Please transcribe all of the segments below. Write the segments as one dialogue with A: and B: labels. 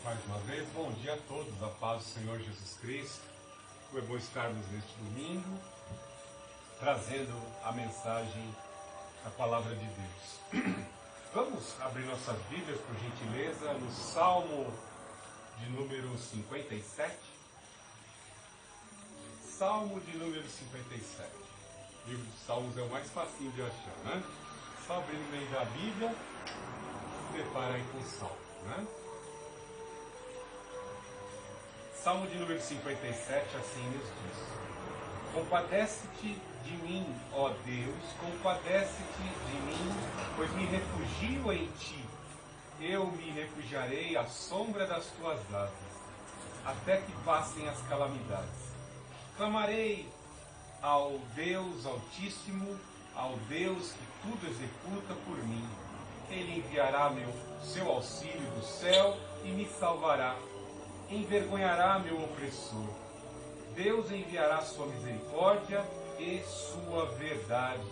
A: Mais uma vez, bom dia a todos, a paz do Senhor Jesus Cristo. É bom estarmos neste domingo, trazendo a mensagem da Palavra de Deus. Vamos abrir nossas Bíblias, por gentileza, no Salmo de número 57. Salmo de número 57. O livro dos Salmos é o mais facinho de achar, né? Só abrir no meio da Bíblia, se depara aí com o Salmo, né? Salmo de número 57, assim nos diz: Compadece-te de mim, ó Deus, compadece-te de mim, pois me refugio em ti. Eu me refugiarei à sombra das tuas asas, até que passem as calamidades. Clamarei ao Deus Altíssimo, ao Deus que tudo executa por mim. Ele enviará seu auxílio do céu e me salvará. Envergonhará meu opressor. Deus enviará sua misericórdia e sua verdade.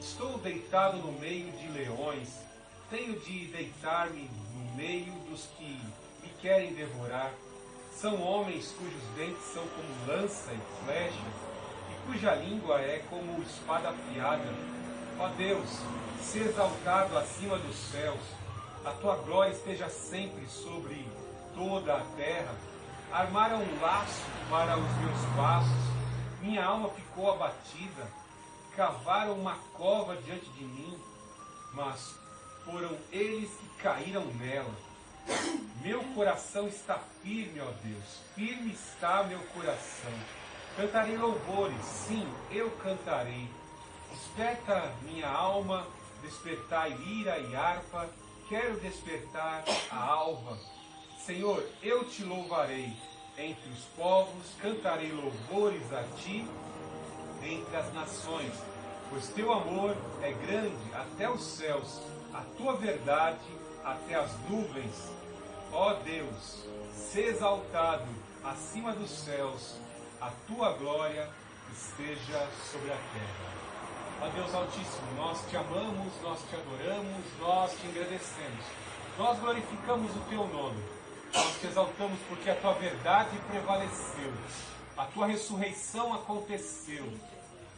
A: Estou deitado no meio de leões. Tenho de deitar-me no meio dos que me querem devorar. São homens cujos dentes são como lança e flechas, e cuja língua é como espada afiada. Ó Deus, se exaltado acima dos céus, a tua glória esteja sempre sobre toda a terra. Armaram um laço para os meus passos, minha alma ficou abatida. Cavaram uma cova diante de mim, mas foram eles que caíram nela. Meu coração está firme, ó Deus, firme está meu coração. Cantarei louvores, sim, eu cantarei. Desperta minha alma, despertai lira e harpa, quero despertar a alva. Senhor, eu te louvarei entre os povos, cantarei louvores a ti entre as nações, pois teu amor é grande até os céus, a tua verdade até as nuvens. Ó Deus, se exaltado acima dos céus, a tua glória esteja sobre a terra. Ó Deus Altíssimo, nós te amamos, nós te adoramos, nós te agradecemos, nós glorificamos o teu nome. Nós te exaltamos porque a tua verdade prevaleceu, a tua ressurreição aconteceu,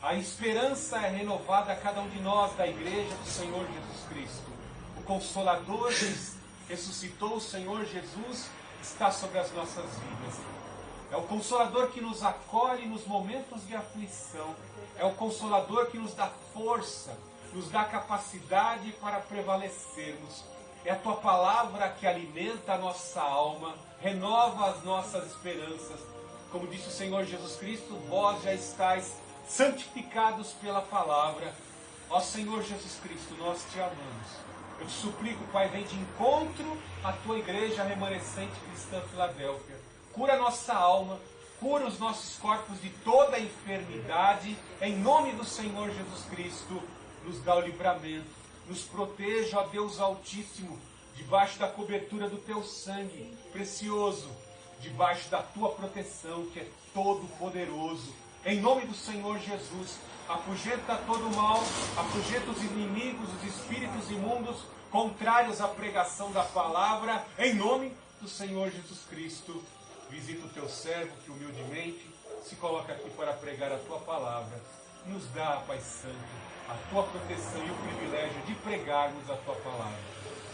A: a esperança é renovada a cada um de nós da igreja do Senhor Jesus Cristo. O Consolador que ressuscitou, o Senhor Jesus, está sobre as nossas vidas. É o Consolador que nos acolhe nos momentos de aflição, é o Consolador que nos dá força, nos dá capacidade para prevalecermos. É a tua palavra que alimenta a nossa alma, renova as nossas esperanças. Como disse o Senhor Jesus Cristo, vós já estáis santificados pela palavra. Ó Senhor Jesus Cristo, nós te amamos. Eu te suplico, Pai, vem de encontro à tua igreja remanescente cristã Filadélfia. Cura a nossa alma, cura os nossos corpos de toda a enfermidade. Em nome do Senhor Jesus Cristo, nos dá o livramento. Nos proteja, ó Deus Altíssimo, debaixo da cobertura do teu sangue precioso, debaixo da tua proteção, que é todo poderoso. Em nome do Senhor Jesus, afugenta todo o mal, afugenta os inimigos, os espíritos imundos, contrários à pregação da palavra. Em nome do Senhor Jesus Cristo, visita o teu servo que humildemente se coloca aqui para pregar a tua palavra. Nos dá, Pai Santo, a tua proteção e o privilégio de pregarmos a tua palavra.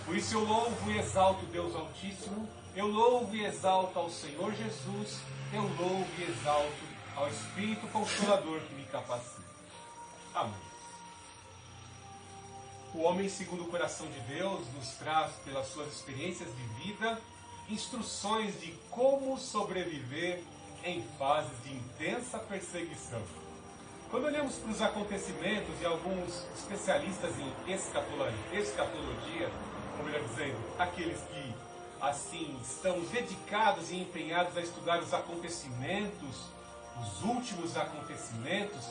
A: Por isso eu louvo e exalto Deus Altíssimo, eu louvo e exalto ao Senhor Jesus, eu louvo e exalto ao Espírito Consolador que me capacita. Amém. O homem segundo o coração de Deus nos traz, pelas suas experiências de vida, instruções de como sobreviver em fases de intensa perseguição. Quando olhamos para os acontecimentos e alguns especialistas em escatologia, ou melhor dizendo, aqueles que assim estão dedicados e empenhados a estudar os acontecimentos, os últimos acontecimentos,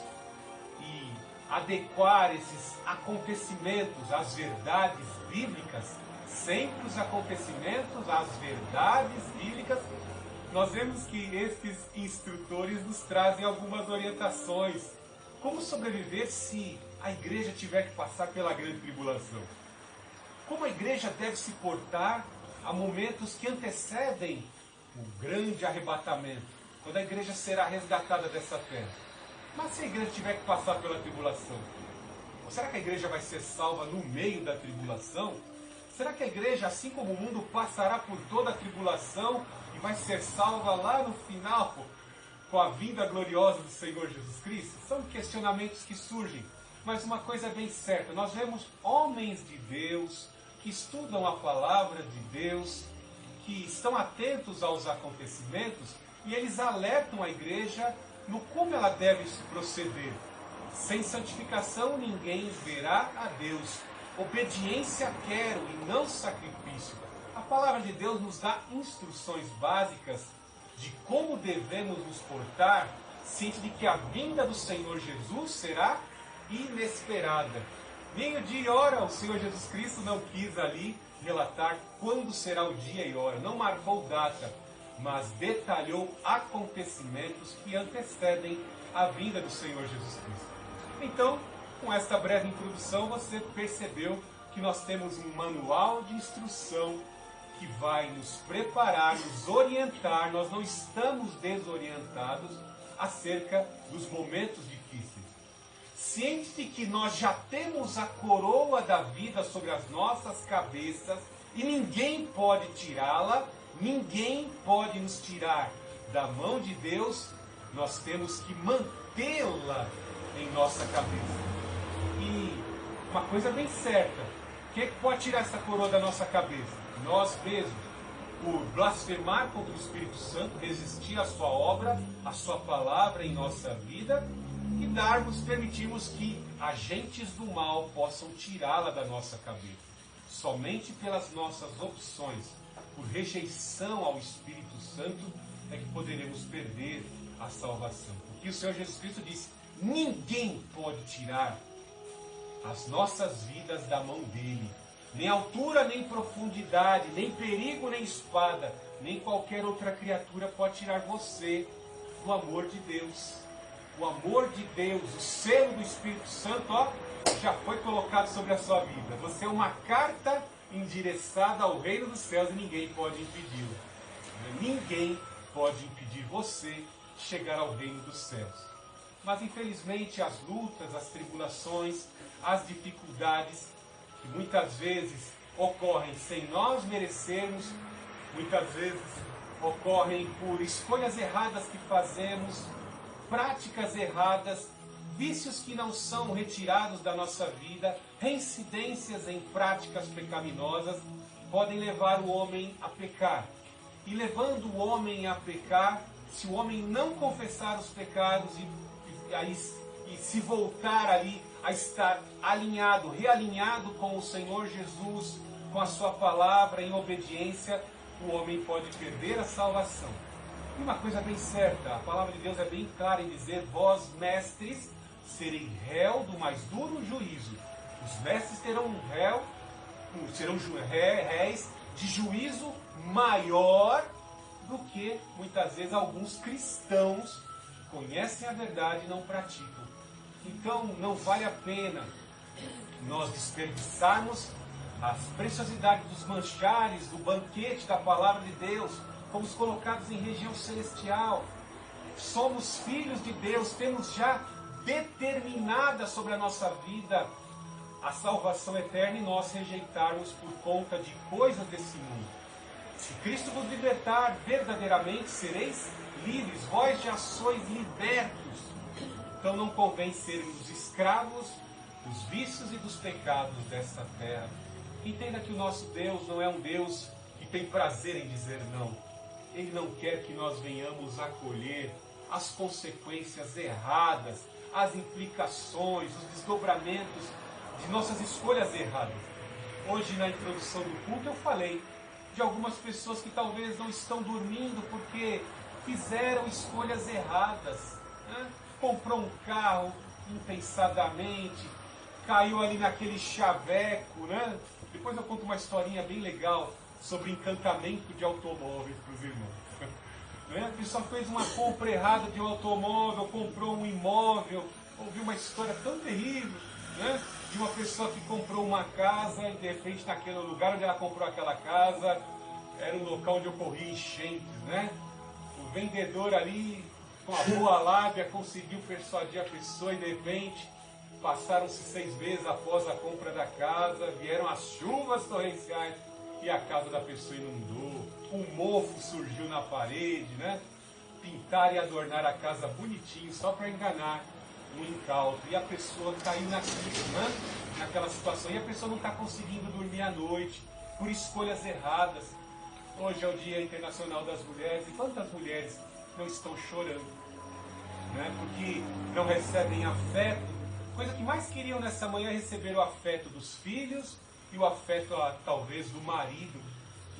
A: e adequar esses acontecimentos às verdades bíblicas, sempre os acontecimentos às verdades bíblicas, nós vemos que estes instrutores nos trazem algumas orientações. Como sobreviver se a igreja tiver que passar pela grande tribulação? Como a igreja deve se portar há momentos que antecedem o grande arrebatamento, quando a igreja será resgatada dessa terra. Mas se a igreja tiver que passar pela tribulação, ou será que a igreja vai ser salva no meio da tribulação? Será que a igreja, assim como o mundo, passará por toda a tribulação e vai ser salva lá no final, com a vinda gloriosa do Senhor Jesus Cristo? São questionamentos que surgem. Mas uma coisa é bem certa, nós vemos homens de Deus que estudam a palavra de Deus, que estão atentos aos acontecimentos, e eles alertam a igreja no como ela deve proceder. Sem santificação ninguém verá a Deus. Obediência quero e não sacrifício. A palavra de Deus nos dá instruções básicas de como devemos nos portar, ciente de que a vinda do Senhor Jesus será inesperada. Nem o dia e hora o Senhor Jesus Cristo não quis ali relatar quando será o dia e hora. Não marcou data, mas detalhou acontecimentos que antecedem a vinda do Senhor Jesus Cristo. Então, com esta breve introdução, você percebeu que nós temos um manual de instrução que vai nos preparar, nos orientar. Nós não estamos desorientados acerca dos momentos difíceis. Ciente de que nós já temos a coroa da vida sobre as nossas cabeças e ninguém pode tirá-la, ninguém pode nos tirar da mão de Deus, nós temos que mantê-la em nossa cabeça. E uma coisa bem certa, quem pode tirar essa coroa da nossa cabeça? Nós mesmos, por blasfemar contra o Espírito Santo, resistir à sua obra, à sua palavra em nossa vida, e permitirmos que agentes do mal possam tirá-la da nossa cabeça. Somente pelas nossas opções, por rejeição ao Espírito Santo, é que poderemos perder a salvação. Porque o Senhor Jesus Cristo disse: ninguém pode tirar as nossas vidas da mão dele. Nem altura, nem profundidade, nem perigo, nem espada, nem qualquer outra criatura pode tirar você do amor de Deus. O amor de Deus, o selo do Espírito Santo, já foi colocado sobre a sua vida. Você é uma carta endereçada ao reino dos céus e ninguém pode impedi-lo. Ninguém pode impedir você de chegar ao reino dos céus. Mas infelizmente as lutas, as tribulações, as dificuldades, que muitas vezes ocorrem sem nós merecermos, muitas vezes ocorrem por escolhas erradas que fazemos, práticas erradas, vícios que não são retirados da nossa vida, reincidências em práticas pecaminosas, podem levar o homem a pecar. E levando o homem a pecar, se o homem não confessar os pecados e se voltar ali a estar alinhado, realinhado com o Senhor Jesus, com a sua palavra, em obediência, o homem pode perder a salvação. E uma coisa bem certa, a palavra de Deus é bem clara em dizer: vós, mestres, serem réu do mais duro juízo. Os mestres serão réis de juízo maior do que, muitas vezes, alguns cristãos conhecem a verdade e não praticam. Então, não vale a pena nós desperdiçarmos as preciosidades dos manjares, do banquete da palavra de Deus. Fomos colocados em região celestial. Somos filhos de Deus, temos já determinada sobre a nossa vida a salvação eterna, e nós rejeitarmos por conta de coisas desse mundo. Se Cristo vos libertar, verdadeiramente sereis livres. Vós já sois libertos. Então não convém sermos escravos dos vícios e dos pecados desta terra. Entenda que o nosso Deus não é um Deus que tem prazer em dizer não. Ele não quer que nós venhamos acolher as consequências erradas, as implicações, os desdobramentos de nossas escolhas erradas. Hoje, na introdução do culto, eu falei de algumas pessoas que talvez não estão dormindo porque fizeram escolhas erradas, né? Comprou um carro impensadamente, caiu ali naquele chaveco, né? Depois eu conto uma historinha bem legal sobre encantamento de automóveis para os irmãos. Né? A pessoa fez uma compra errada de um automóvel, comprou um imóvel, ouvi uma história tão terrível, né? De uma pessoa que comprou uma casa e de repente naquele lugar onde ela comprou aquela casa, era um local onde ocorria enchentes, né? O vendedor ali, com a boa lábia, conseguiu persuadir a pessoa e de repente passaram-se 6 meses após a compra da casa, vieram as chuvas torrenciais e a casa da pessoa inundou, um mofo surgiu na parede, né? Pintar e adornar a casa bonitinho só para enganar um incauto, e a pessoa caiu naquilo, né? Naquela situação, e a pessoa não está conseguindo dormir à noite por escolhas erradas. Hoje é o Dia Internacional das Mulheres, e quantas mulheres não estão chorando, né? Porque não recebem afeto. Coisa que mais queriam nessa manhã é receber o afeto dos filhos e o afeto, talvez, do marido.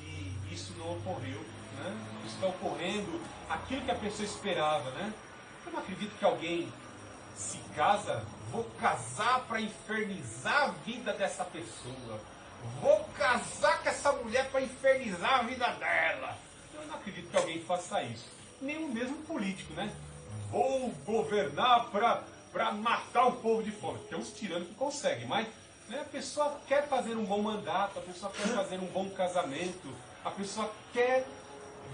A: E isso não ocorreu, né? Está ocorrendo aquilo que a pessoa esperava, né? Eu não acredito que alguém se casa, vou casar para infernizar a vida dessa pessoa. Vou casar com essa mulher para infernizar a vida dela. Eu não acredito que alguém faça isso. Nem o mesmo político, né? Vou governar para matar o povo de fome. Tem uns tiranos que conseguem, mas, né, a pessoa quer fazer um bom mandato, a pessoa quer fazer um bom casamento, a pessoa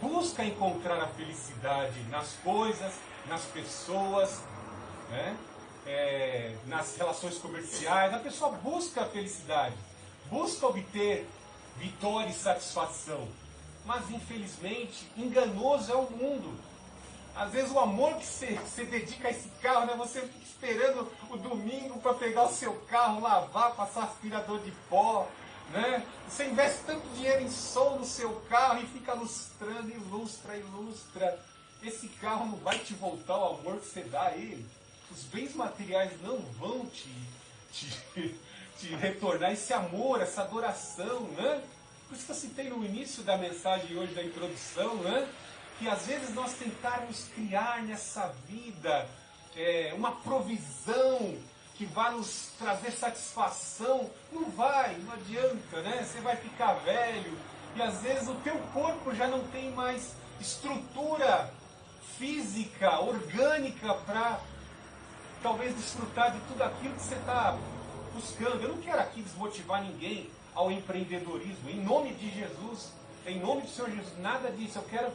A: busca encontrar a felicidade nas coisas, nas pessoas, né? Nas relações comerciais. A pessoa busca a felicidade, busca obter vitória e satisfação. Mas, infelizmente, enganoso é o mundo. Às vezes o amor que você dedica a esse carro, né? Você fica esperando o domingo para pegar o seu carro, lavar, passar aspirador de pó, né? Você investe tanto dinheiro em som no seu carro e fica lustrando, ilustra. Esse carro não vai te voltar o amor que você dá a ele. Os bens materiais não vão te retornar esse amor, essa adoração, né? Por isso que eu citei no início da mensagem hoje, da introdução, né? Que às vezes nós tentarmos criar nessa vida uma provisão que vai nos trazer satisfação, não adianta, né? Você vai ficar velho e às vezes o teu corpo já não tem mais estrutura física, orgânica para talvez desfrutar de tudo aquilo que você está buscando. Eu não quero aqui desmotivar ninguém ao empreendedorismo, em nome de Jesus, em nome do Senhor Jesus, nada disso. Eu quero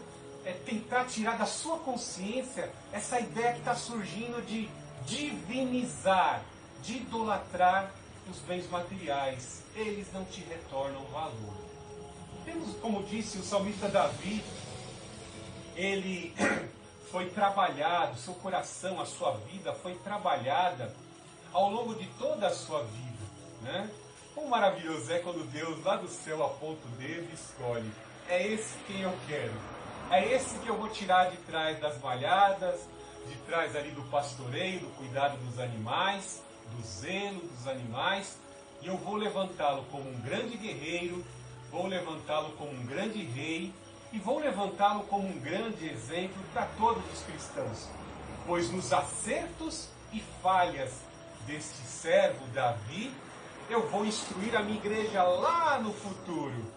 A: tentar tirar da sua consciência essa ideia que está surgindo de divinizar, de idolatrar os bens materiais. Eles não te retornam valor. Temos, como disse o salmista Davi, ele foi trabalhado, seu coração, a sua vida foi trabalhada ao longo de toda a sua vida, né? Quão maravilhoso é quando Deus lá do céu aponta o dedo e escolhe: é esse quem eu quero, é esse que eu vou tirar de trás das malhadas, de trás ali do pastoreio, do cuidado dos animais, do zelo dos animais, e eu vou levantá-lo como um grande guerreiro, vou levantá-lo como um grande rei, e vou levantá-lo como um grande exemplo para todos os cristãos. Pois nos acertos e falhas deste servo Davi, eu vou instruir a minha igreja lá no futuro,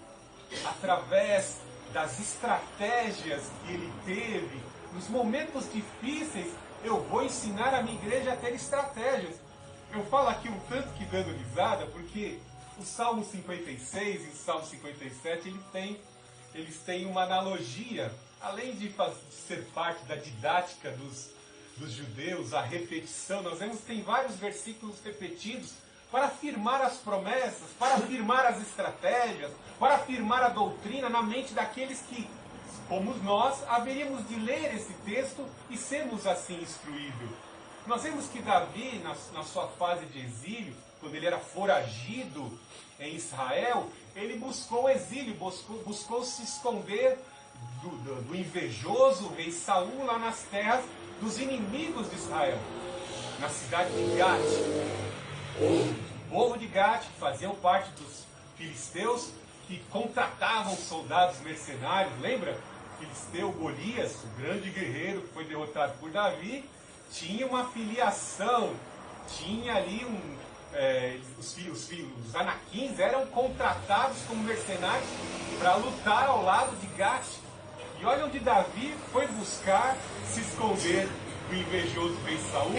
A: através das estratégias que ele teve, nos momentos difíceis, eu vou ensinar a minha igreja a ter estratégias. Eu falo aqui um tanto que dando risada, porque o Salmo 56 e o Salmo 57, eles têm uma analogia, além de ser parte da didática dos judeus, a repetição. Nós vemos que tem vários versículos repetidos para afirmar as promessas, para afirmar as estratégias, para afirmar a doutrina na mente daqueles que, como nós, haveríamos de ler esse texto e sermos assim instruídos. Nós vemos que Davi, na sua fase de exílio, quando ele era foragido em Israel, ele buscou o exílio, buscou se esconder do invejoso rei Saul lá nas terras dos inimigos de Israel, na cidade de Gat. O povo de Gat, que faziam parte dos filisteus, que contratavam soldados mercenários, lembra? Filisteu Golias, o grande guerreiro que foi derrotado por Davi, tinha uma filiação, tinha ali os anaquins eram contratados como mercenários para lutar ao lado de Gat. E olha onde Davi foi buscar se esconder do invejoso rei Saul,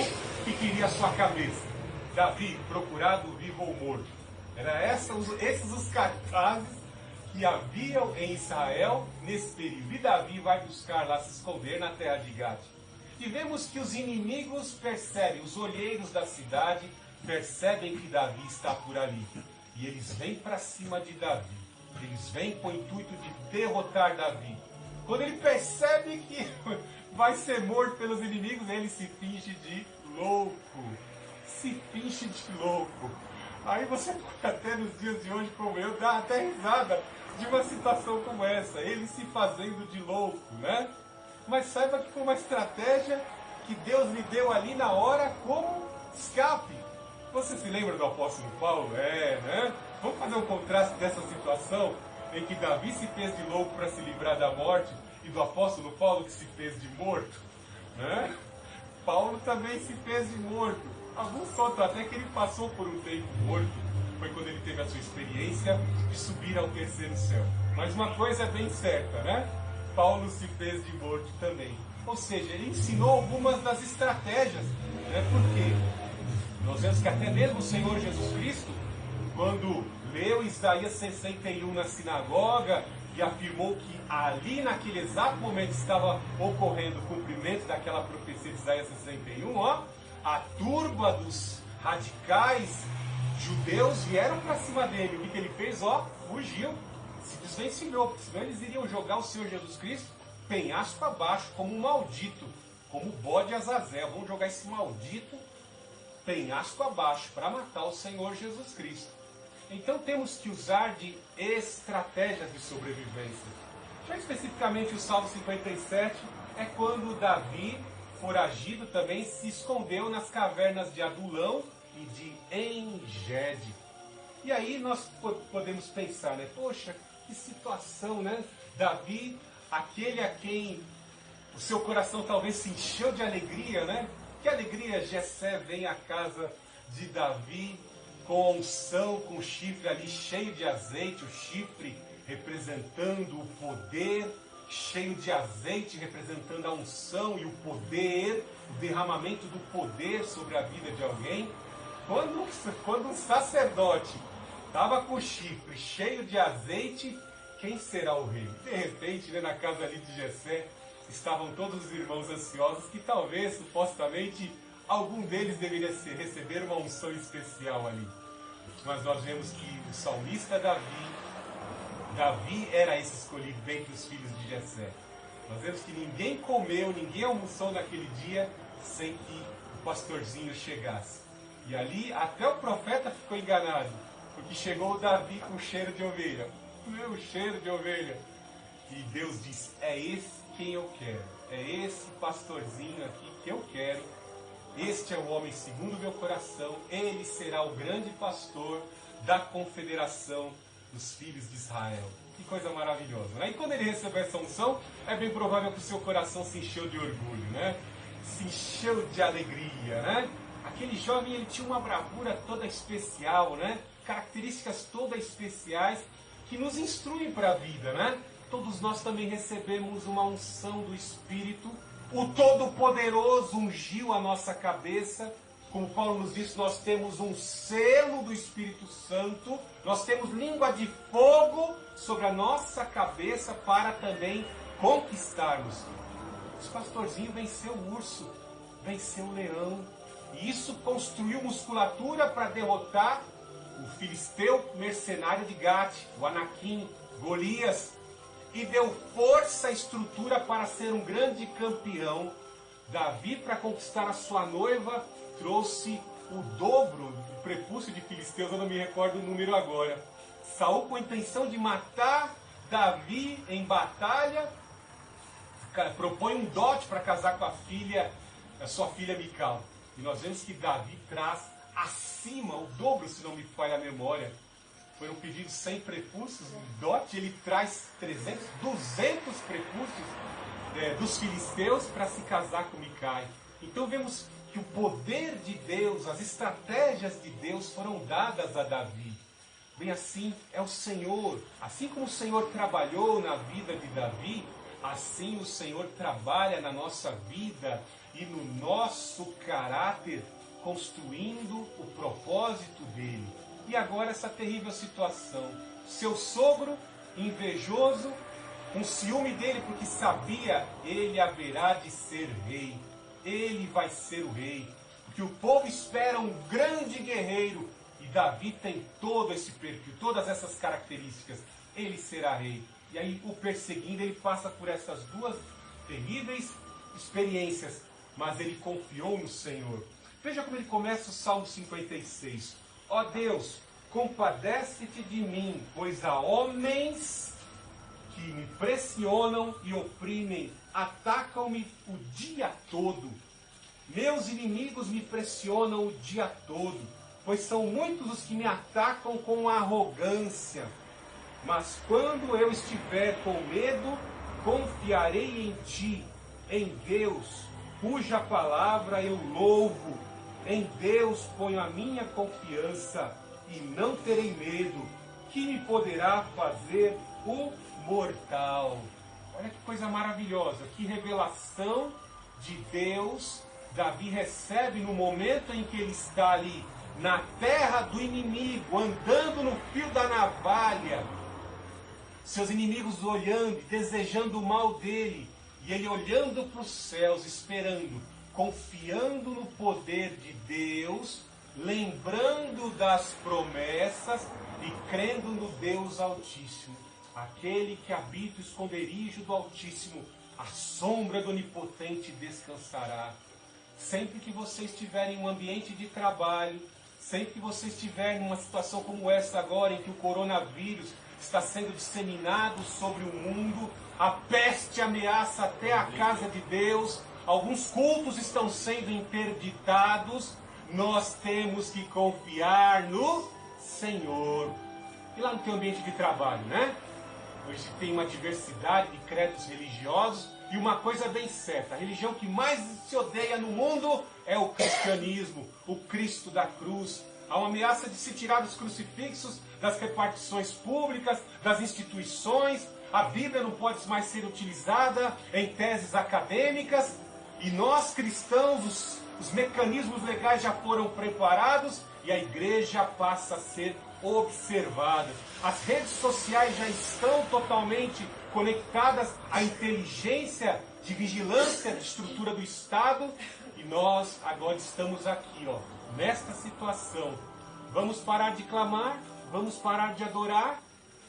A: que queria a sua cabeça. Davi, procurado vivo ou morto. Era esses os cartazes que haviam em Israel nesse período. E Davi vai buscar lá se esconder na terra de Gade. E vemos que os inimigos percebem, os olheiros da cidade percebem que Davi está por ali. E eles vêm para cima de Davi. Eles vêm com o intuito de derrotar Davi. Quando ele percebe que vai ser morto pelos inimigos, ele se finge de louco. Se finge de louco. Aí você pode até nos dias de hoje, como eu, dar até risada de uma situação como essa. Ele se fazendo de louco, né? Mas saiba que foi uma estratégia que Deus lhe deu ali na hora como escape. Você se lembra do apóstolo Paulo? Né? Vamos fazer um contraste dessa situação em que Davi se fez de louco para se livrar da morte e do apóstolo Paulo que se fez de morto, né? Paulo também se fez de morto. Alguns contam até que ele passou por um tempo morto. Foi quando ele teve a sua experiência de subir ao terceiro céu. Mas uma coisa é bem certa, né? Paulo se fez de morto também. Ou seja, ele ensinou algumas das estratégias, né? Porque nós vemos que até mesmo o Senhor Jesus Cristo, quando leu Isaías 61 na sinagoga e afirmou que ali naquele exato momento estava ocorrendo o cumprimento daquela profecia de Isaías 61, a turba dos radicais judeus vieram para cima dele. O que ele fez? Fugiu, se desvencilhou, porque senão eles iriam jogar o Senhor Jesus Cristo penhasco abaixo, como um maldito, como o bode Azazel. Vamos jogar esse maldito penhasco abaixo para matar o Senhor Jesus Cristo. Então temos que usar de estratégias de sobrevivência. Já especificamente o Salmo 57 é quando Davi, foragido também, se escondeu nas cavernas de Adulão e de Engede. E aí nós podemos pensar, né? Poxa, que situação, né? Davi, aquele a quem o seu coração talvez se encheu de alegria, né? Que alegria Jessé vem à casa de Davi com a unção, com o chifre ali cheio de azeite, o chifre representando o poder, cheio de azeite representando a unção e o poder, o derramamento do poder sobre a vida de alguém. Quando um sacerdote estava com o chifre cheio de azeite, quem será o rei? De repente, né, na casa ali de Jessé, estavam todos os irmãos ansiosos que talvez, supostamente, algum deles deveria receber uma unção especial ali. Mas nós vemos que o salmista Davi era esse escolhido dentre os filhos de Jessé. Nós vemos que ninguém comeu, ninguém almoçou naquele dia sem que o pastorzinho chegasse. E ali até o profeta ficou enganado, porque chegou Davi com cheiro de ovelha. Meu cheiro de ovelha. E Deus disse, é esse quem eu quero. É esse pastorzinho aqui que eu quero. Este é o homem segundo o meu coração. Ele será o grande pastor da confederação dos filhos de Israel. Que coisa maravilhosa, né? E quando ele recebeu essa unção, é bem provável que o seu coração se encheu de orgulho, né? Se encheu de alegria, né? Aquele jovem, ele tinha uma bravura toda especial, né? Características todas especiais que nos instruem para a vida, né? Todos nós também recebemos uma unção do Espírito. O Todo-Poderoso ungiu a nossa cabeça. Como Paulo nos disse, nós temos um selo do Espírito Santo. Nós temos língua de fogo sobre a nossa cabeça para também conquistarmos. Esse pastorzinho venceu o urso, venceu o leão. E isso construiu musculatura para derrotar o filisteu mercenário de Gate, o Anaquim, Golias. E deu força e estrutura para ser um grande campeão. Davi, para conquistar a sua noiva, trouxe o dobro do prepúcio de filisteus, eu não me recordo o número agora. Saul, com a intenção de matar Davi em batalha, propõe um dote para casar com a sua filha Mical. E nós vemos que Davi traz acima, o dobro, se não me falha a memória. Foram pedidos 100 prepúcios de dote, ele traz 200 prepúcios dos filisteus para se casar com Micai. Então vemos que o poder de Deus, as estratégias de Deus foram dadas a Davi. Bem, assim é o Senhor. Assim como o Senhor trabalhou na vida de Davi, assim o Senhor trabalha na nossa vida e no nosso caráter, construindo o propósito dele. E agora essa terrível situação. Seu sogro invejoso, com ciúme dele, porque sabia, ele haverá de ser rei. Ele vai ser o rei. Porque o povo espera um grande guerreiro. E Davi tem todo esse perfil, todas essas características. Ele será rei. E aí, o perseguindo, ele passa por essas duas terríveis experiências. Mas ele confiou no Senhor. Veja como ele começa o Salmo 56. Ó Deus, compadece-te de mim, pois há homens que me pressionam e oprimem, atacam-me o dia todo. Meus inimigos me pressionam o dia todo, pois são muitos os que me atacam com arrogância. Mas quando eu estiver com medo, confiarei em ti, em Deus, cuja palavra eu louvo. Em Deus ponho a minha confiança e não terei medo. Que me poderá fazer o mortal? Olha que coisa maravilhosa, que revelação de Deus Davi recebe no momento em que ele está ali na terra do inimigo, andando no fio da navalha, seus inimigos olhando e desejando o mal dele, e ele olhando para os céus, esperando, confiando no poder de Deus, lembrando das promessas e crendo no Deus Altíssimo. Aquele que habita o esconderijo do Altíssimo, a sombra do Onipotente descansará. Sempre que você estiver em um ambiente de trabalho, sempre que você estiver em uma situação como essa agora, em que o coronavírus está sendo disseminado sobre o mundo, a peste ameaça até a casa de Deus, alguns cultos estão sendo interditados, nós temos que confiar no Senhor. E lá no teu ambiente de trabalho, né? Hoje tem uma diversidade de credos religiosos e uma coisa bem certa, a religião que mais se odeia no mundo é o cristianismo, o Cristo da cruz. Há uma ameaça de se tirar dos crucifixos, das repartições públicas, das instituições. A Bíblia não pode mais ser utilizada em teses acadêmicas. E nós cristãos, os mecanismos legais já foram preparados e a igreja passa a ser observada. As redes sociais já estão totalmente conectadas à inteligência de vigilância de estrutura do Estado e nós agora estamos aqui, nesta situação. Vamos parar de clamar, vamos parar de adorar,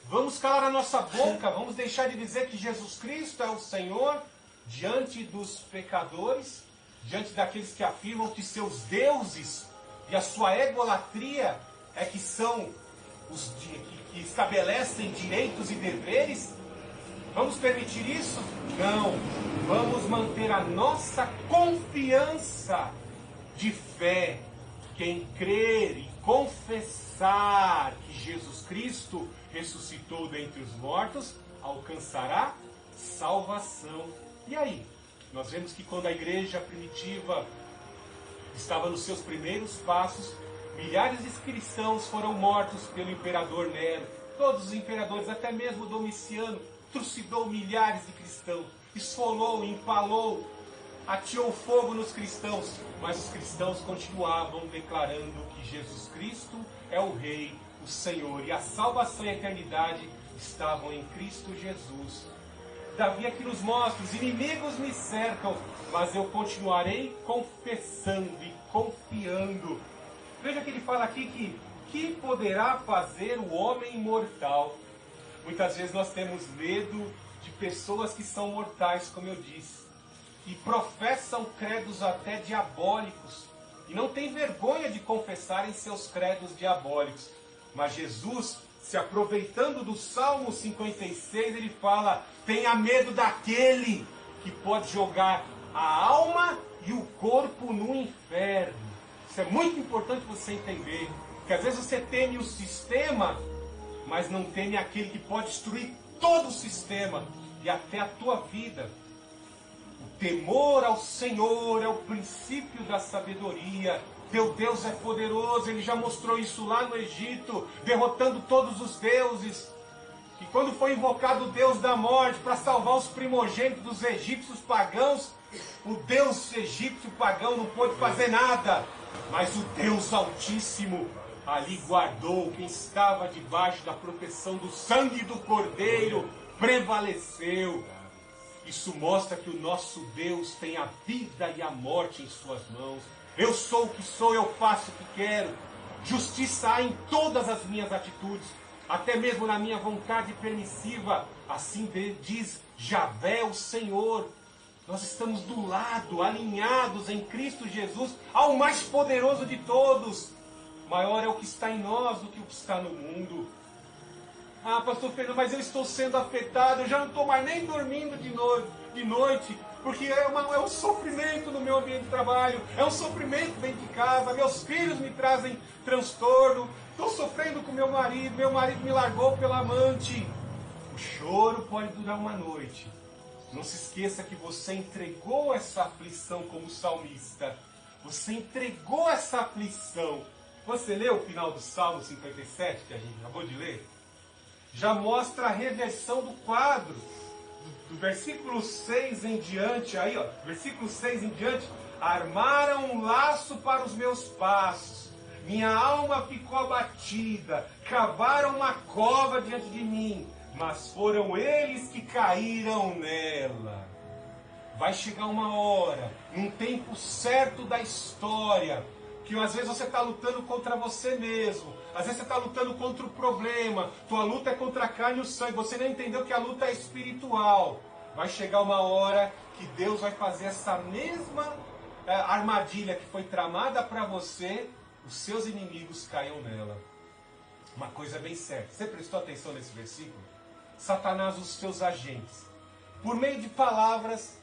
A: vamos calar a nossa boca, vamos deixar de dizer que Jesus Cristo é o Senhor diante dos pecadores, diante daqueles que afirmam que seus deuses e a sua egolatria é que são os que estabelecem direitos e deveres. Vamos permitir isso? Não. Vamos manter a nossa confiança de fé. Quem crer e confessar que Jesus Cristo ressuscitou dentre os mortos, alcançará salvação. E aí? Nós vemos que quando a igreja primitiva estava nos seus primeiros passos, milhares de cristãos foram mortos pelo imperador Nero. Todos os imperadores, até mesmo Domiciano, trucidou milhares de cristãos, esfolou, empalou, ateou fogo nos cristãos. Mas os cristãos continuavam declarando que Jesus Cristo é o Rei, o Senhor, e a salvação e a eternidade estavam em Cristo Jesus. Davi aqui nos mostra, os inimigos me cercam, mas eu continuarei confessando e confiando. Veja que ele fala aqui que poderá fazer o homem mortal. Muitas vezes nós temos medo de pessoas que são mortais, como eu disse, e professam credos até diabólicos, e não tem vergonha de confessarem seus credos diabólicos. Mas Jesus, se aproveitando do Salmo 56, ele fala: tenha medo daquele que pode jogar a alma e o corpo no inferno. Isso é muito importante você entender, que às vezes você teme o sistema, mas não teme aquele que pode destruir todo o sistema e até a tua vida. O temor ao Senhor é o princípio da sabedoria. Teu Deus é poderoso, Ele já mostrou isso lá no Egito, derrotando todos os deuses. E quando foi invocado o Deus da morte para salvar os primogênitos dos egípcios pagãos, o Deus egípcio pagão não pôde fazer nada. Mas o Deus Altíssimo ali guardou quem estava debaixo da proteção do sangue do Cordeiro, prevaleceu. Isso mostra que o nosso Deus tem a vida e a morte em suas mãos. Eu sou o que sou, eu faço o que quero. Justiça há em todas as minhas atitudes, até mesmo na minha vontade permissiva. Assim diz Javé, o Senhor. Nós estamos do lado, alinhados em Cristo Jesus, ao mais poderoso de todos. Maior é o que está em nós do que o que está no mundo. Ah, pastor Fernando, mas eu estou sendo afetado, eu já não estou mais nem dormindo de noite, porque é um sofrimento no meu ambiente de trabalho, é um sofrimento dentro de casa, meus filhos me trazem transtorno, estou sofrendo com meu marido me largou pela amante. O choro pode durar uma noite. Não se esqueça que você entregou essa aflição como salmista. Você entregou essa aflição. Você leu o final do Salmo 57, que a gente acabou de ler? Já mostra a reversão do quadro. Do versículo 6 em diante, aí ó, versículo 6 em diante, armaram um laço para os meus passos. Minha alma ficou abatida, cavaram uma cova diante de mim, mas foram eles que caíram nela. Vai chegar uma hora, num tempo certo da história, que às vezes você está lutando contra você mesmo, às vezes você está lutando contra o problema, tua luta é contra a carne e o sangue, você não entendeu que a luta é espiritual. Vai chegar uma hora que Deus vai fazer essa mesma armadilha que foi tramada para você, os seus inimigos caiam nela. Uma coisa bem certa, você prestou atenção nesse versículo? Satanás, os seus agentes, por meio de palavras,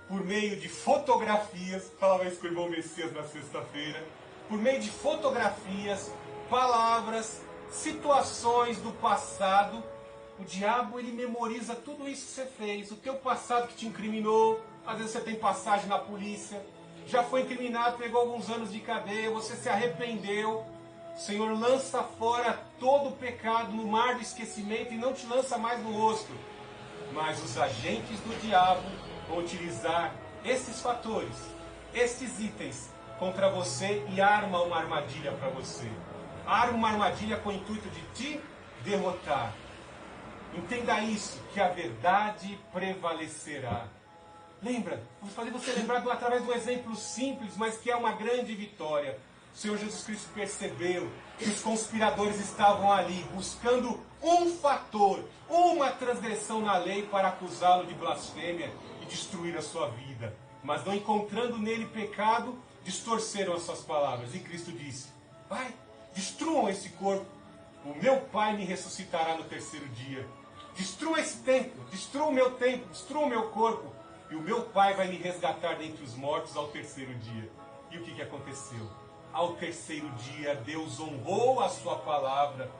A: por meio de fotografias, falava isso com o irmão Messias na sexta-feira, por meio de fotografias, palavras, situações do passado, o diabo ele memoriza tudo isso que você fez, o teu passado que te incriminou, às vezes você tem passagem na polícia, já foi incriminado, pegou alguns anos de cadeia, você se arrependeu, o Senhor lança fora todo o pecado no mar do esquecimento e não te lança mais no rosto. Mas os agentes do diabo vão utilizar esses fatores, esses itens contra você e arma uma armadilha para você. Arma uma armadilha com o intuito de te derrotar. Entenda isso, que a verdade prevalecerá. Lembra, vou fazer você lembrar através do exemplo simples, mas que é uma grande vitória. O Senhor Jesus Cristo percebeu que os conspiradores estavam ali buscando um fator, uma transgressão na lei para acusá-lo de blasfêmia e destruir a sua vida. Mas não encontrando nele pecado, distorceram as suas palavras. E Cristo disse, vai, destruam esse corpo. O meu Pai me ressuscitará no terceiro dia. Destrua esse templo, destrua o meu templo, destrua o meu corpo. E o meu Pai vai me resgatar dentre os mortos ao terceiro dia. E o que aconteceu? Ao terceiro dia, Deus honrou a sua palavra.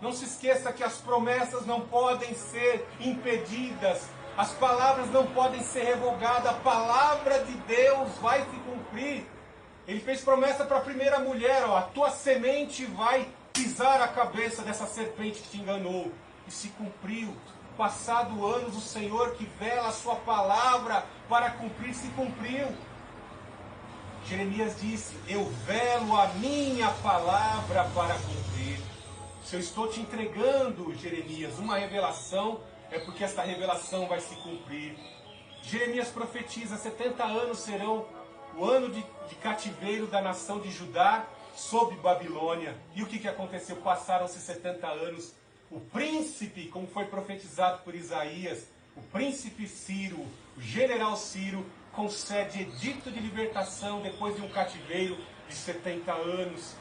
A: Não se esqueça que as promessas não podem ser impedidas. As palavras não podem ser revogadas. A palavra de Deus vai se cumprir. Ele fez promessa para a primeira mulher, ó, a tua semente vai pisar a cabeça dessa serpente que te enganou. E se cumpriu. Passado anos, o Senhor que vela a sua palavra para cumprir, se cumpriu. Jeremias disse, eu velo a minha palavra para cumprir. Se eu estou te entregando, Jeremias, uma revelação, é porque esta revelação vai se cumprir. Jeremias profetiza, 70 anos serão o ano de cativeiro da nação de Judá sob Babilônia. E o que aconteceu? Passaram-se 70 anos. O príncipe, como foi profetizado por Isaías, o príncipe Ciro, o general Ciro, concede edito de libertação depois de um cativeiro de 70 anos.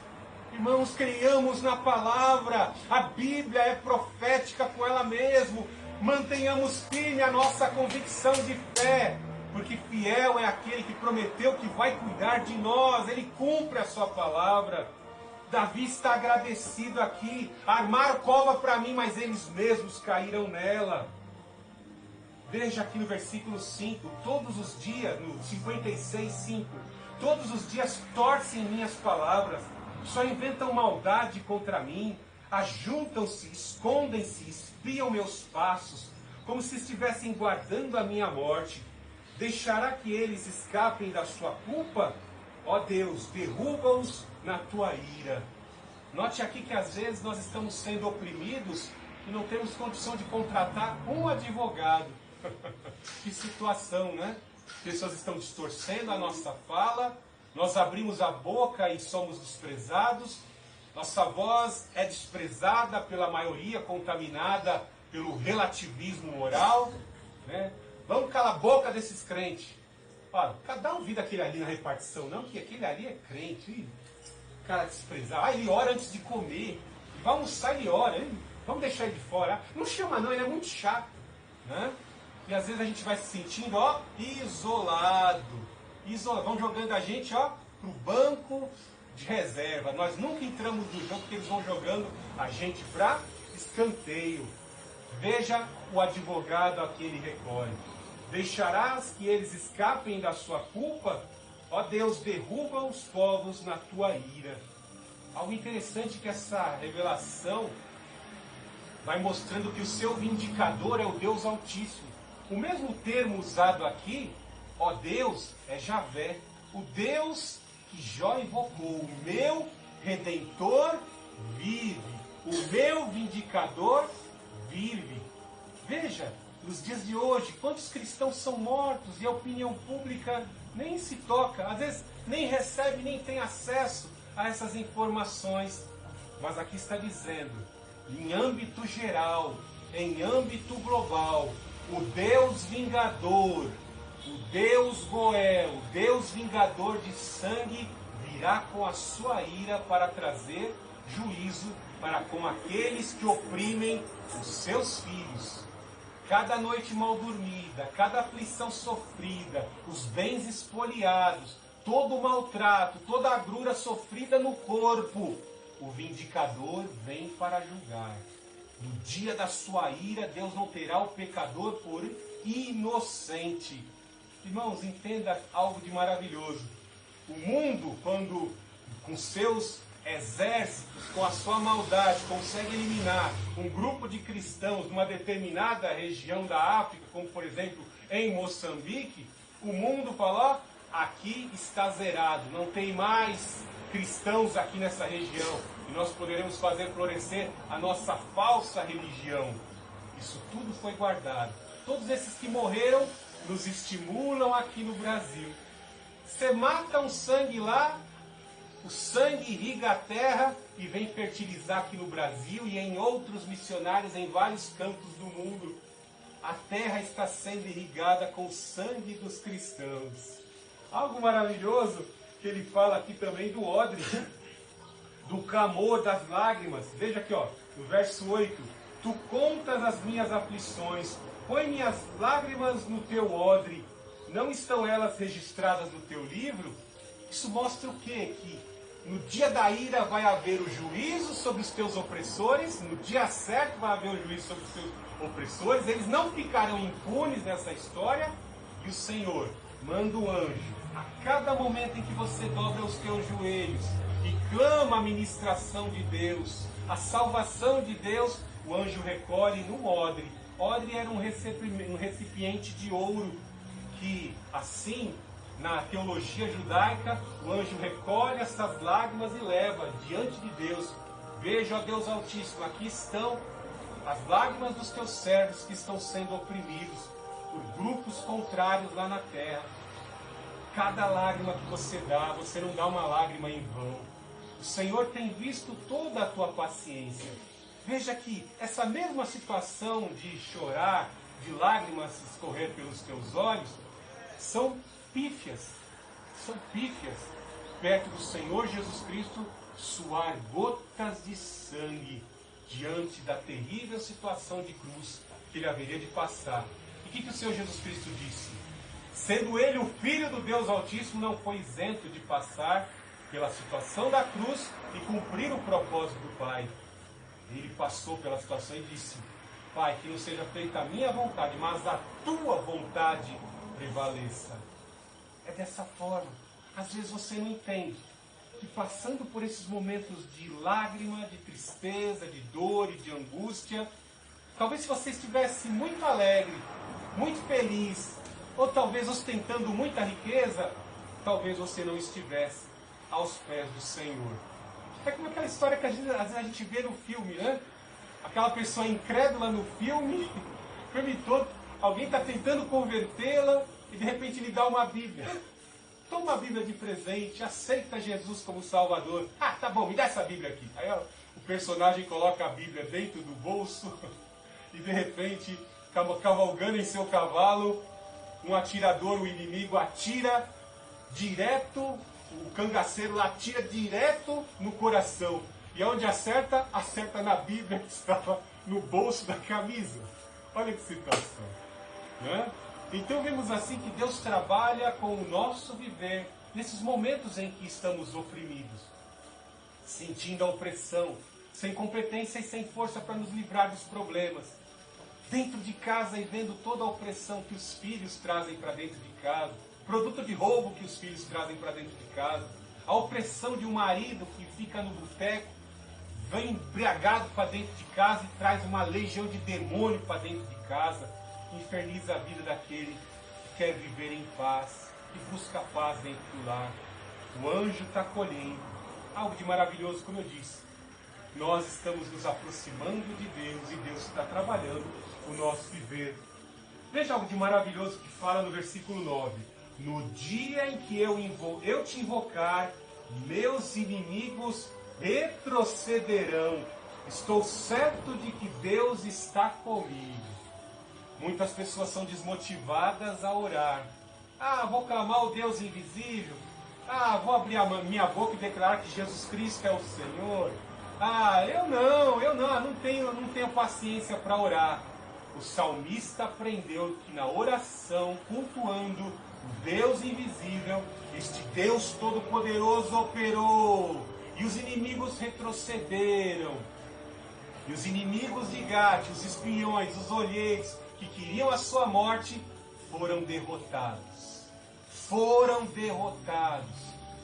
A: Irmãos, creiamos na palavra, a Bíblia é profética com ela mesmo. Mantenhamos firme a nossa convicção de fé, porque fiel é aquele que prometeu que vai cuidar de nós, ele cumpre a sua palavra. Davi está agradecido aqui, armaram cova para mim, mas eles mesmos caíram nela. Veja aqui no versículo 5, todos os dias, no 56, 5, todos os dias torcem minhas palavras, só inventam maldade contra mim, ajuntam-se, escondem-se, espiam meus passos, como se estivessem guardando a minha morte. Deixará que eles escapem da sua culpa? Ó Deus, derruba-os na tua ira. Note aqui que às vezes nós estamos sendo oprimidos e não temos condição de contratar um advogado. Que situação, né? Pessoas estão distorcendo a nossa fala, nós abrimos a boca e somos desprezados, nossa voz é desprezada pela maioria, contaminada pelo relativismo moral, né? Vamos calar a boca desses crentes. Olha, dá um ouvido aquele ali na repartição, não, que aquele ali é crente. Ih, cara desprezado. Ah, ele ora antes de comer. Vai almoçar, ele ora. Hein? Vamos deixar ele de fora. Não chama não, ele é muito chato. Né? E às vezes a gente vai se sentindo, ó, isolado. Vão jogando a gente, ó, pro banco de reserva. Nós nunca entramos no jogo porque eles vão jogando a gente para escanteio. Veja o advogado a que ele recolhe. Deixarás que eles escapem da sua culpa? Ó Deus, derruba os povos na tua ira. Algo interessante que essa revelação vai mostrando que o seu vindicador é o Deus Altíssimo. O mesmo termo usado aqui, ó Deus, é Javé. O Deus que Jó invocou. O meu Redentor vive. O meu vindicador vive. Veja, nos dias de hoje, quantos cristãos são mortos e a opinião pública nem se toca, às vezes nem recebe, nem tem acesso a essas informações. Mas aqui está dizendo, em âmbito geral, em âmbito global, o Deus vingador, o Deus Goel, o Deus vingador de sangue, virá com a sua ira para trazer juízo para com aqueles que oprimem os seus filhos. Cada noite mal dormida, cada aflição sofrida, os bens espoliados, todo o maltrato, toda a agrura sofrida no corpo, o vindicador vem para julgar. No dia da sua ira, Deus não terá o pecador por inocente. Irmãos, entenda algo de maravilhoso. O mundo, quando com seus exércitos, com a sua maldade, consegue eliminar um grupo de cristãos numa determinada região da África, como por exemplo em Moçambique, o mundo fala, ó, aqui está zerado, não tem mais cristãos aqui nessa região, e nós poderemos fazer florescer a nossa falsa religião. Isso tudo foi guardado. Todos esses que morreram nos estimulam aqui no Brasil. Você mata um sangue lá, o sangue irriga a terra e vem fertilizar aqui no Brasil e em outros missionários em vários cantos do mundo. A terra está sendo irrigada com o sangue dos cristãos. Algo maravilhoso que ele fala aqui também do odre, do clamor das lágrimas. Veja aqui, ó, no verso 8. Tu contas as minhas aflições, põe minhas lágrimas no teu odre. Não estão elas registradas no teu livro? Isso mostra o quê? Que no dia da ira vai haver o juízo sobre os teus opressores, no dia certo vai haver o juízo sobre os teus opressores, eles não ficarão impunes nessa história, e o Senhor manda o anjo, a cada momento em que você dobra os teus joelhos e clama a ministração de Deus, a salvação de Deus, o anjo recolhe num odre. Odre era um recipiente de ouro, que assim, na teologia judaica, o anjo recolhe essas lágrimas e leva diante de Deus. Veja, ó Deus Altíssimo, aqui estão as lágrimas dos teus servos que estão sendo oprimidos por grupos contrários lá na terra. Cada lágrima que você dá, você não dá uma lágrima em vão. O Senhor tem visto toda a tua paciência. Veja que essa mesma situação de chorar, de lágrimas escorrer pelos teus olhos, são pífias perto do Senhor Jesus Cristo suar gotas de sangue diante da terrível situação de cruz que ele haveria de passar. E o que o Senhor Jesus Cristo disse? Sendo ele o Filho do Deus Altíssimo, não foi isento de passar pela situação da cruz e cumprir o propósito do Pai. Ele passou pela situação e disse, Pai, que não seja feita a minha vontade, mas a tua vontade prevaleça. É dessa forma. Às vezes você não entende que passando por esses momentos de lágrima, de tristeza, de dor e de angústia, talvez se você estivesse muito alegre, muito feliz, ou talvez ostentando muita riqueza, talvez você não estivesse aos pés do Senhor. É como aquela história que às vezes a gente vê no filme, né? Aquela pessoa incrédula no filme, o filme todo, alguém está tentando convertê-la e de repente lhe dá uma Bíblia. Toma a Bíblia de presente, aceita Jesus como Salvador. Ah, tá bom, me dá essa Bíblia aqui. Aí ó, o personagem coloca a Bíblia dentro do bolso e de repente, cavalgando em seu cavalo, um atirador, o inimigo, atira direto, o cangaceiro atira direto no coração. E onde acerta? Acerta na Bíblia que estava no bolso da camisa. Olha que situação, né? Então vemos assim que Deus trabalha com o nosso viver nesses momentos em que estamos oprimidos, sentindo a opressão, sem competência e sem força para nos livrar dos problemas. Dentro de casa e vendo toda a opressão que os filhos trazem para dentro de casa, produto de roubo que os filhos trazem para dentro de casa, a opressão de um marido que fica no boteco, vem embriagado para dentro de casa e traz uma legião de demônio para dentro de casa, inferniza a vida daquele que quer viver em paz, que busca paz dentro do lar. O anjo está colhendo algo de maravilhoso, como eu disse. Nós estamos nos aproximando de Deus e Deus está trabalhando o nosso viver. Veja algo de maravilhoso que fala no versículo 9. No dia em que eu te invocar, meus inimigos retrocederão. Estou certo de que Deus está comigo. Muitas pessoas são desmotivadas a orar. Ah, vou clamar o Deus invisível. Ah, vou abrir a minha boca e declarar que Jesus Cristo é o Senhor. Ah, eu não tenho paciência para orar. O salmista aprendeu que na oração, cultuando o Deus invisível, este Deus todo-poderoso operou. E os inimigos retrocederam. E os inimigos de Gate, os espiões, os olheiros, que queriam a sua morte, foram derrotados. Foram derrotados.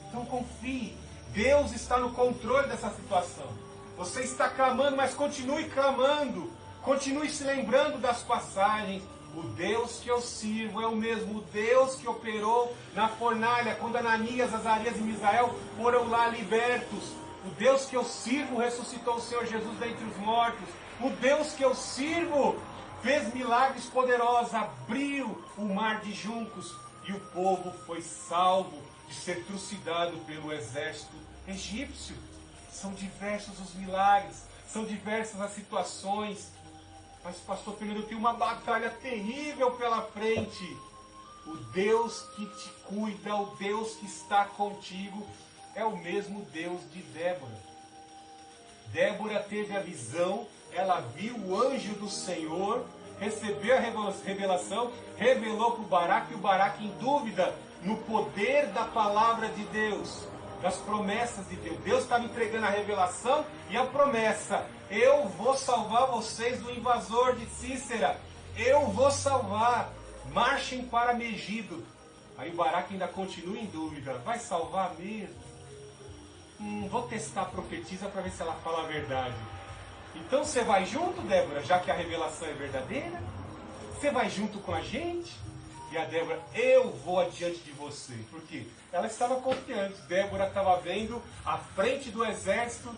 A: Então confie. Deus está no controle dessa situação. Você está clamando, mas continue clamando. Continue se lembrando das passagens. O Deus que eu sirvo é o mesmo Deus que operou na fornalha, quando Ananias, Azarias e Misael foram lá libertos. O Deus que eu sirvo ressuscitou o Senhor Jesus dentre os mortos. O Deus que eu sirvo fez milagres poderosos, abriu o mar de juncos e o povo foi salvo de ser trucidado pelo exército egípcio. São diversos os milagres, são diversas as situações. Mas, pastor Fernando, eu tenho uma batalha terrível pela frente. O Deus que te cuida, o Deus que está contigo, é o mesmo Deus de Débora. Débora teve a visão, ela viu o anjo do Senhor, recebeu a revelação, revelou para o Baraque, e o Baraque em dúvida no poder da palavra de Deus, das promessas de Deus. Deus estava entregando a revelação e a promessa. Eu vou salvar vocês do invasor de Cícera. Eu vou salvar. Marchem para Megido. Aí o Baraque ainda continua em dúvida. Vai salvar mesmo? Vou testar a profetisa para ver se ela fala a verdade. Então você vai junto, Débora, já que a revelação é verdadeira? Você vai junto com a gente? E a Débora, eu vou adiante de você. Por quê? Ela estava confiante. Débora estava vendo à frente do exército,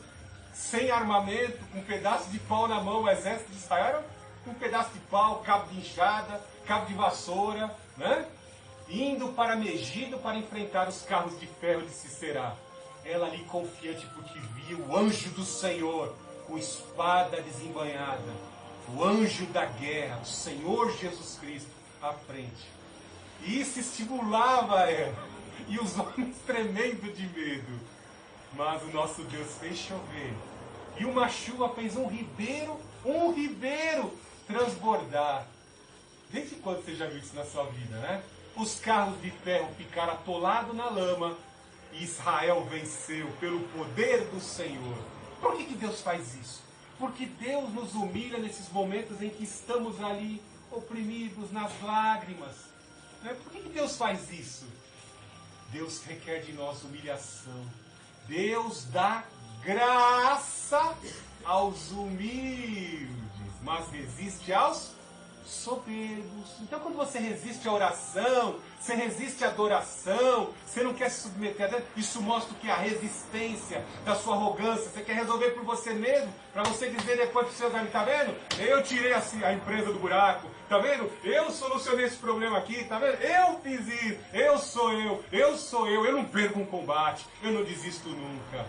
A: sem armamento, com um pedaço de pau na mão. O exército de Israel era um pedaço de pau, cabo de enxada, cabo de vassoura, né? Indo para Megido para enfrentar os carros de ferro de Cícera. Ela ali confiante porque viu o anjo do Senhor com espada desembainhada. O anjo da guerra, o Senhor Jesus Cristo, à frente. E isso estimulava ela. E os homens tremendo de medo. Mas o nosso Deus fez chover. E uma chuva fez um ribeiro transbordar. Desde quando você já viu isso na sua vida, né? Os carros de ferro ficaram atolados na lama. E Israel venceu pelo poder do Senhor. Por que Deus faz isso? Porque Deus nos humilha nesses momentos em que estamos ali oprimidos nas lágrimas. Por que Deus faz isso? Deus requer de nós humilhação. Deus dá graça aos humildes, mas resiste aos soberbos. Então, quando você resiste à oração, você resiste à adoração, você não quer se submeter a Deus, isso mostra que a resistência da sua arrogância, você quer resolver por você mesmo, para você dizer depois para os seus amigos, tá vendo? Eu tirei a empresa do buraco, tá vendo? Eu solucionei esse problema aqui, tá vendo? Eu fiz isso, eu não perco um combate, eu não desisto nunca.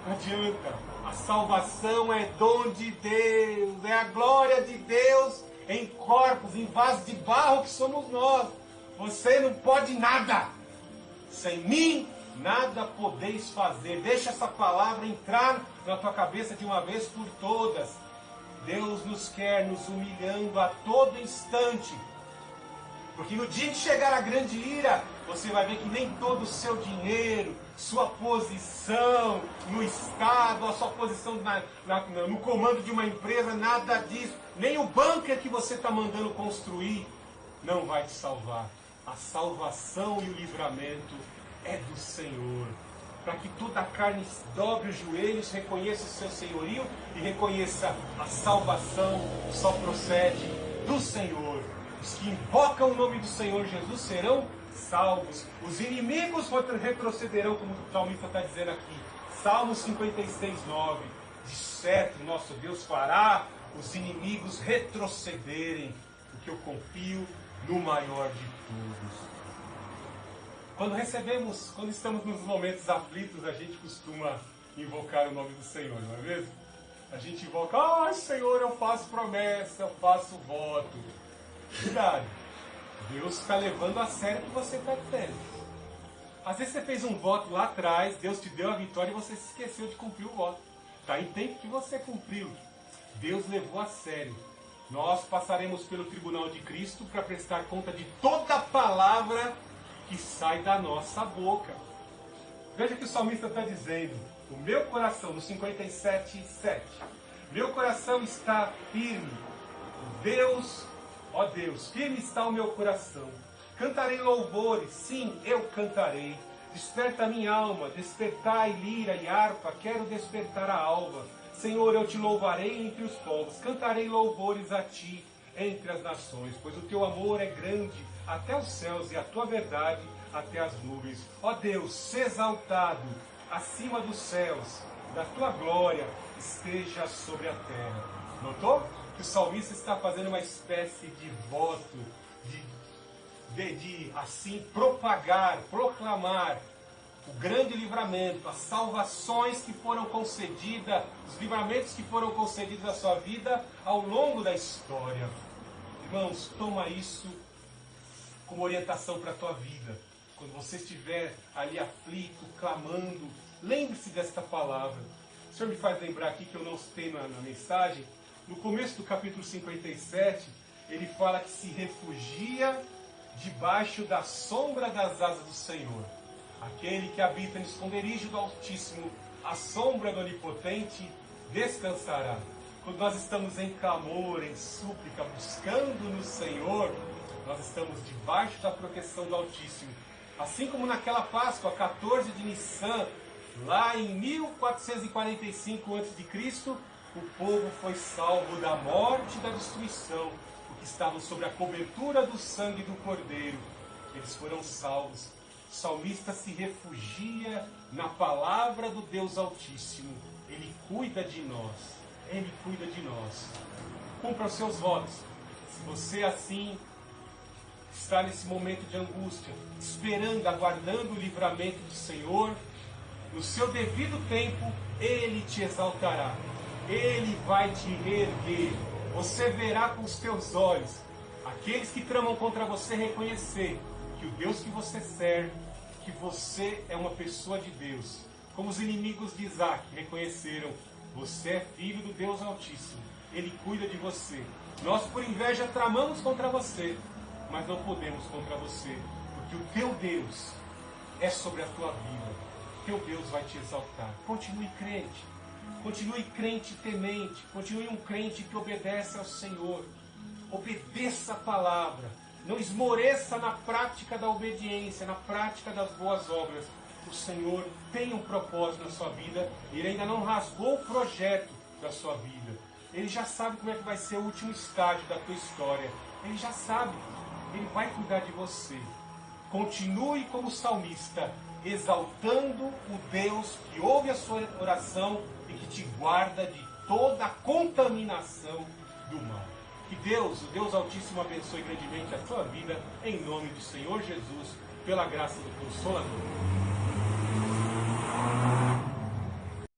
A: Não adianta, a salvação é dom de Deus, é a glória de Deus em corpos, em vasos de barro que somos nós. Você não pode nada. Sem mim, nada podeis fazer. Deixa essa palavra entrar na tua cabeça de uma vez por todas. Deus nos quer nos humilhando a todo instante. Porque no dia que chegar a grande ira, você vai ver que nem todo o seu dinheiro, sua posição no Estado, a sua posição no comando de uma empresa, nada disso, nem o bunker que você está mandando construir, não vai te salvar. A salvação e o livramento é do Senhor. Para que toda a carne dobre os joelhos, reconheça o seu senhorio e reconheça a salvação só procede do Senhor. Os que invocam o nome do Senhor Jesus serão salvos. Os inimigos retrocederão, como o salmista está dizendo aqui. Salmo 56, 9. De certo, nosso Deus fará os inimigos retrocederem, porque eu confio no maior de todos. Quando estamos nos momentos aflitos, a gente costuma invocar o nome do Senhor, não é mesmo? A gente invoca, Senhor, eu faço promessa, eu faço voto. Cuidado, Deus está levando a sério o que você está dizendo. Às vezes você fez um voto lá atrás, Deus te deu a vitória e você se esqueceu de cumprir o voto. Está em tempo que você cumpriu. Deus levou a sério. Nós passaremos pelo tribunal de Cristo para prestar conta de toda palavra que sai da nossa boca. Veja que o salmista está dizendo, o meu coração, no 57, 7, meu coração está firme, Deus, ó Deus, firme está o meu coração. Cantarei louvores, sim, eu cantarei. Desperta a minha alma, despertai lira e harpa, quero despertar a alva. Senhor, eu te louvarei entre os povos, cantarei louvores a ti entre as nações, pois o teu amor é grande até os céus e a tua verdade até as nuvens. Ó Deus, se exaltado acima dos céus, da tua glória esteja sobre a terra. Notou? Que o salmista está fazendo uma espécie de voto, de assim propagar, proclamar o grande livramento, as salvações que foram concedidas, os livramentos que foram concedidos à sua vida ao longo da história. Irmãos, toma isso como orientação para a tua vida. Quando você estiver ali aflito, clamando, lembre-se desta palavra. O Senhor me faz lembrar aqui que eu não citei na mensagem. No começo do capítulo 57, ele fala que se refugia debaixo da sombra das asas do Senhor. Aquele que habita no esconderijo do Altíssimo, a sombra do Onipotente, descansará. Quando nós estamos em clamor, em súplica, buscando no Senhor, nós estamos debaixo da proteção do Altíssimo. Assim como naquela Páscoa, 14 de Nissan, lá em 1445 a.C., o povo foi salvo da morte e da destruição, porque estavam sob a cobertura do sangue do Cordeiro. Eles foram salvos. O salmista se refugia na palavra do Deus Altíssimo. Ele cuida de nós. Ele cuida de nós. Cumpra os seus votos. Se você assim está nesse momento de angústia, esperando, aguardando o livramento do Senhor, no seu devido tempo, Ele te exaltará. Ele vai te reerguer. Você verá com os teus olhos aqueles que tramam contra você reconhecer que o Deus que você serve, que você é uma pessoa de Deus. Como os inimigos de Isaac reconheceram, você é filho do Deus Altíssimo. Ele cuida de você. Nós por inveja tramamos contra você, mas não podemos contra você, porque o teu Deus é sobre a tua vida. O teu Deus vai te exaltar. Continue crente. Continue crente temente. Continue um crente que obedece ao Senhor. Obedeça a palavra. Não esmoreça na prática da obediência, na prática das boas obras. O Senhor tem um propósito na sua vida e Ele ainda não rasgou o projeto da sua vida. Ele já sabe como é que vai ser o último estágio da tua história. Ele já sabe. Ele vai cuidar de você. Continue como salmista, exaltando o Deus que ouve a sua oração e que te guarda de toda a contaminação do mal. Que Deus, o Deus Altíssimo, abençoe grandemente a tua vida, em nome do Senhor Jesus, pela graça do Consolador.